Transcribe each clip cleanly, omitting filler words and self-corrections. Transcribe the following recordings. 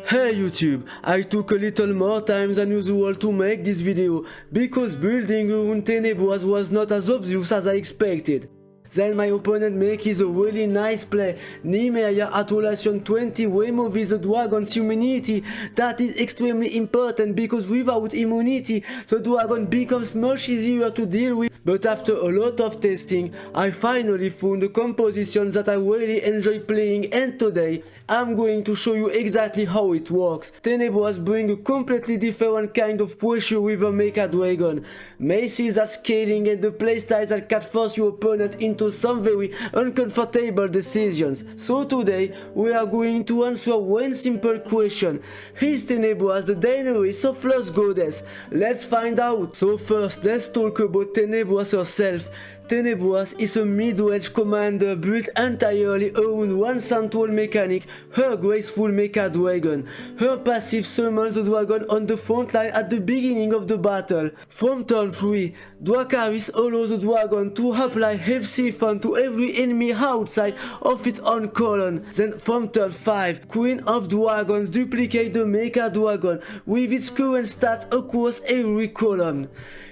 Hey YouTube, I took a little more time than usual to make this video because building around Tenebras was not as obvious as I expected. Then my opponent makes a really nice play. Nymeria at relation 20 removes the dragon's immunity. That is extremely important because without immunity, the dragon becomes much easier to deal with. But after a lot of testing, I finally found a composition that I really enjoy playing, and today I'm going to show you exactly how it works. Tenebras bring a completely different kind of pressure with a Mecha Dragon. Massive that scaling and the playstyle that can force your opponent into some very uncomfortable decisions. So today we are going to answer one simple question. Is Tenebras the Daenerys of Lost Goddess? Let's find out. So first let's talk about Tenebras herself. Tenebras is a mid-range commander built entirely around one central mechanic, her Graceful Mecha Dragon. Her passive summons the dragon on the front line at the beginning of the battle. From turn 3, Dracarys allows the dragon to apply health siphon to every enemy outside of its own column. Then from turn 5, Queen of Dragons duplicates the Mecha Dragon with its current stats across every column.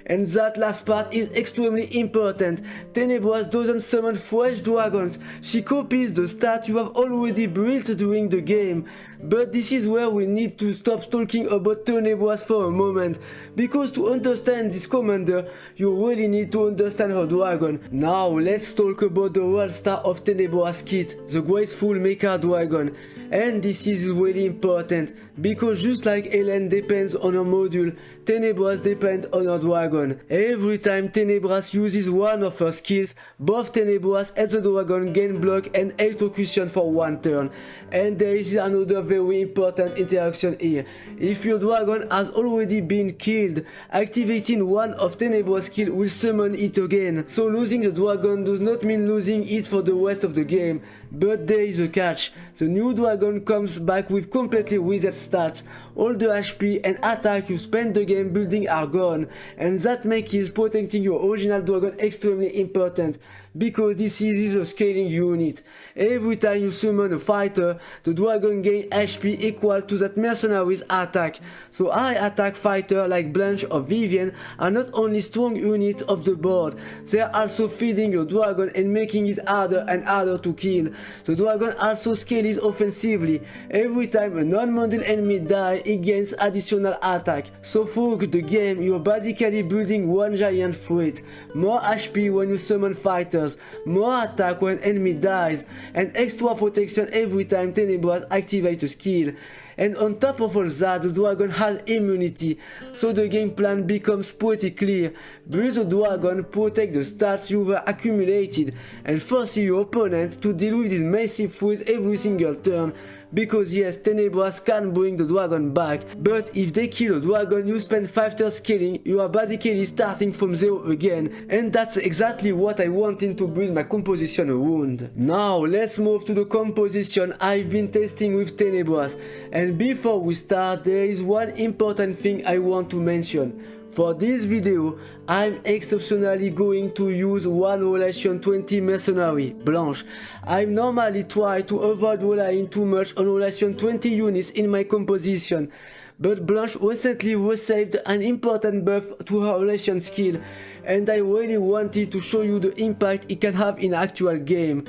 And that last part is extremely important. Tenebras doesn't summon fresh dragons, she copies the stats you have already built during the game. But this is where we need to stop talking about Tenebras for a moment, because to understand this commander, you really need to understand her dragon. Now let's talk about the real star of Tenebras kit, the Graceful Mecha Dragon. And this is really important, because just like Helen depends on her module, Tenebras depends on her dragon. Every time Tenebras uses one of her skills, both Tenebras and the dragon gain block and electrocution for one turn. And there is another very important interaction here. If your dragon has already been killed, activating one of Tenebras' skills will summon it again. So losing the dragon does not mean losing it for the rest of the game. But there is a catch. The new dragon comes back with completely reset stats. All the HP and attack you spend the game building are gone, and that makes protecting your original dragon extremely important, because this is a scaling unit. Every time you summon a fighter, the dragon gains HP equal to that mercenary's attack. So high attack fighter like Blanche or Vivienne are not only strong units of the board, they are also feeding your dragon and making it harder and harder to kill. The dragon also scales offensively. Every time a non-model enemy dies, it gains additional attack. So for the game, you're basically building one giant threat. More HP when you summon fighters, more attack when enemy dies, and extra protection every time Tenebras activates a skill. And on top of all that, the dragon has immunity, so the game plan becomes pretty clear. Build the dragon, protect the stats you have accumulated, and force your opponent to deal with this massive threat every single turn. Because yes, Tenebras can bring the dragon back, but if they kill a dragon you spend 5 turns scaling, you are basically starting from zero again, and that's exactly what I wanted to build my composition around. Now let's move to the composition I've been testing with Tenebras, and before we start there is one important thing I want to mention. For this video, I'm exceptionally going to use one relation 20 mercenary, Blanche. I normally try to avoid relying too much on relation 20 units in my composition, but Blanche recently received an important buff to her relation skill, and I really wanted to show you the impact it can have in actual game.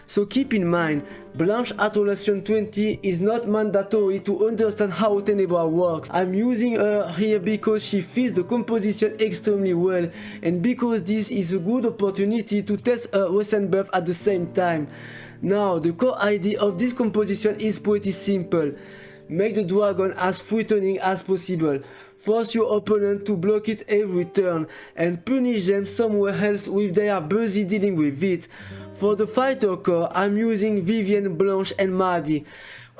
So keep in mind, Blanche at relation 20 is not mandatory to understand how Tenebras works. I'm using her here because she fits the composition extremely well, and because this is a good opportunity to test her recent buff at the same time. Now, the core idea of this composition is pretty simple. Make the dragon as threatening as possible. Force your opponent to block it every turn, and punish them somewhere else if they are busy dealing with it. For the fighter core, I'm using Vivienne, Blanche and Maddie.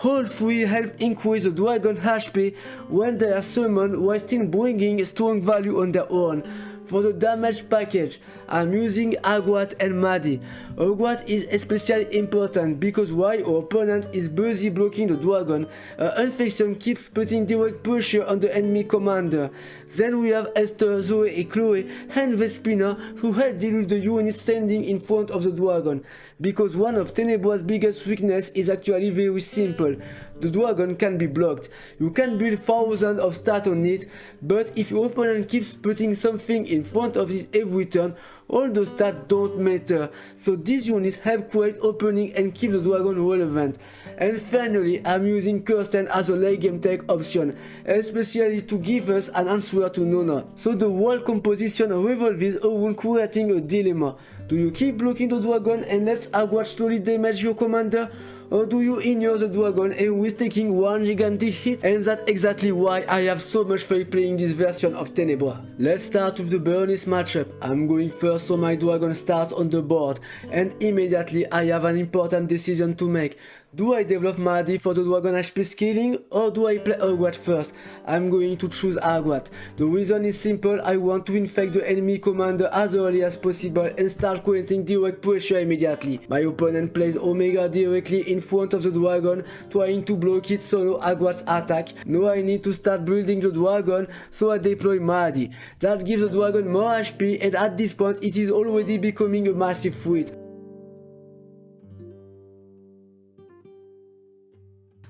All three help increase the dragon HP when they are summoned while still bringing strong value on their own. For the damage package, I'm using Agrat and Maddie. Agrat is especially important because while your opponent is busy blocking the dragon, her infection keeps putting direct pressure on the enemy commander. Then we have Esther, Zoe, Chloe and Vespina who help deal with the unit standing in front of the dragon, because one of Tenebras' biggest weakness is actually very simple: the dragon can be blocked. You can build thousands of stats on it, but if your opponent keeps putting something in front of it every turn, all those stats don't matter. So this unit help create opening and keep the dragon relevant. And finally, I'm using Kirsten as a late game tech option, especially to give us an answer to Nona. So the whole composition revolves around creating a dilemma. Do you keep blocking the dragon and let Agrat slowly damage your commander? Or do you ignore the dragon and risk taking one gigantic hit? And that's exactly why I have so much fun playing this version of Tenebras. Let's start with the Bernice matchup. I'm going first so my dragon starts on the board, and immediately I have an important decision to make. Do I develop Mahdi for the dragon HP scaling, or do I play Agrat first? I'm going to choose Agrat. The reason is simple, I want to infect the enemy commander as early as possible and start creating direct pressure immediately. My opponent plays Omega directly in front of the dragon, trying to block it solo Agrat's attack. Now I need to start building the dragon, so I deploy Mahdi. That gives the dragon more HP, and at this point it is already becoming a massive threat.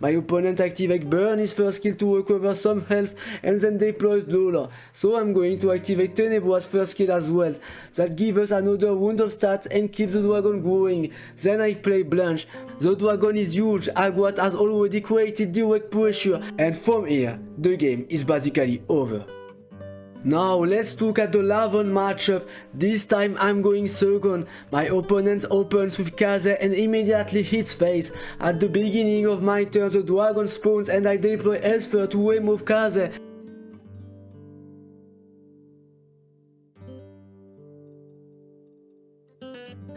My opponent activates Bernice's first skill to recover some health and then deploys Lola, so I'm going to activate Tenebras' first skill as well. That gives us another round of stats and keeps the dragon growing. Then I play Blanche. The dragon is huge, Agrat has already created direct pressure, and from here, the game is basically over. Now let's look at the Lavonne matchup. This time I'm going second. My opponent opens with Kaze and immediately hits face. At the beginning of my turn the dragon spawns and I deploy Elspher to remove Kaze.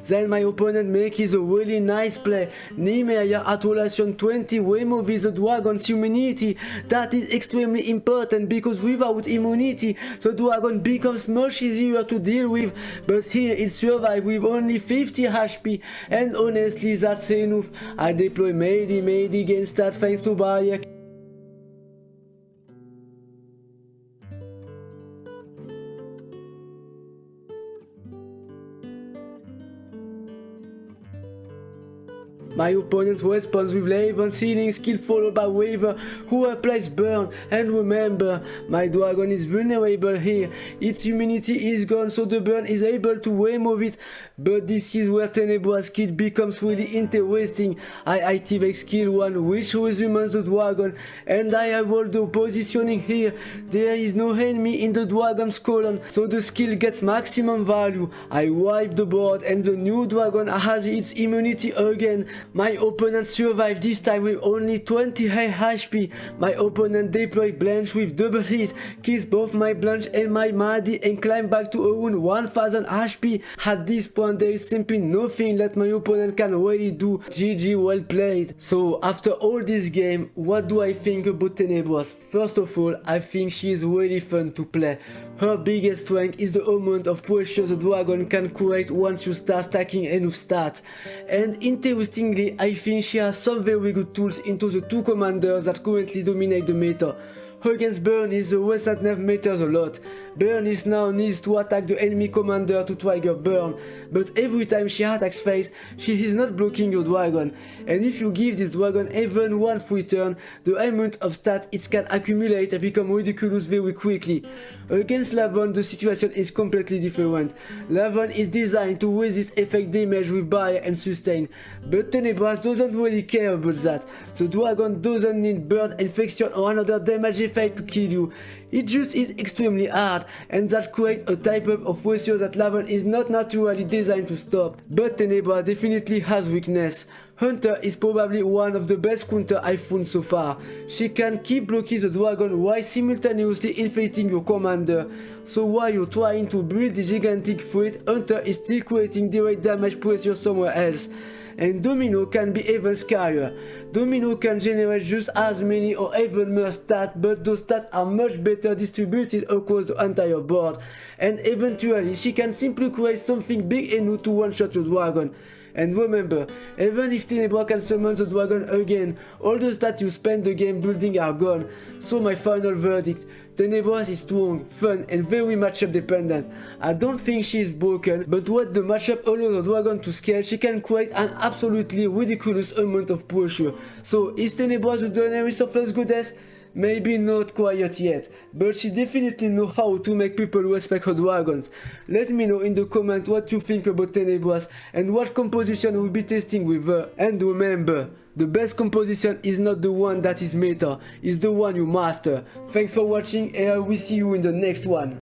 Then my opponent makes a really nice play. Nymeria at relation 20 removes the dragon's immunity. That is extremely important because without immunity the dragon becomes much easier to deal with, but here it survives with only 50 HP, and honestly that's enough. I deploy Mady gains stats thanks to barrier. My opponent responds with Lavonne's healing skill followed by Waver, who applies Burn. And remember, my dragon is vulnerable here. Its immunity is gone, so the Burn is able to remove it. But this is where Tenebras Skills becomes really interesting. I activate skill 1, which resumes the dragon, and I roll the positioning here. There is no enemy in the dragon's column, so the skill gets maximum value. I wipe the board and the new dragon has its immunity again. My opponent survived this time with only 20 HP. My opponent deployed Blanche with double hit, kills both my Blanche and my Mahdi and climb back to around 1000 HP. At this point there is simply nothing that my opponent can really do. GG, well played. So after all this game, what do I think about Tenebras? First of all, I think she is really fun to play. Her biggest strength is the amount of pressure the dragon can create once you start stacking enough stats. And interestingly, I think she has some very good tools into the two commanders that currently dominate the meta. Against Bernice, the Western nerf matters a lot. Bernice now needs to attack the enemy commander to trigger burn, but every time she attacks face, she is not blocking your dragon. And if you give this dragon even one free turn, the amount of stats it can accumulate become ridiculous very quickly. Against Lavonne, the situation is completely different. Lavonne is designed to resist effect damage with barrier and sustain, but Tenebras doesn't really care about that. The dragon doesn't need burn, infection or another damage effect to kill you. It just is extremely hard, and that creates a type of pressure that Lavonne is not naturally designed to stop. But Tenebras definitely has weakness. Hunter is probably one of the best counter I've found so far. She can keep blocking the dragon while simultaneously inflating your commander. So while you're trying to build the gigantic threat, Hunter is still creating direct damage pressure somewhere else. And Domino can be even scarier. Domino can generate just as many or even more stats, but those stats are much better distributed across the entire board. And eventually she can simply create something big enough to one-shot your dragon. And remember, even if Tenebras can summon the dragon again, all the stats you spend the game building are gone. So my final verdict, Tenebras is strong, fun and very matchup dependent. I don't think she is broken, but what the matchup allows the dragon to scale, she can create an absolutely ridiculous amount of pressure. So is Tenebras the Daenerys of Lost Goddess? Maybe not quite yet, but she definitely knows how to make people respect her dragons. Let me know in the comments what you think about Tenebras and what composition we'll be testing with her. And remember, the best composition is not the one that is meta, it's the one you master. Thanks for watching and I will see you in the next one.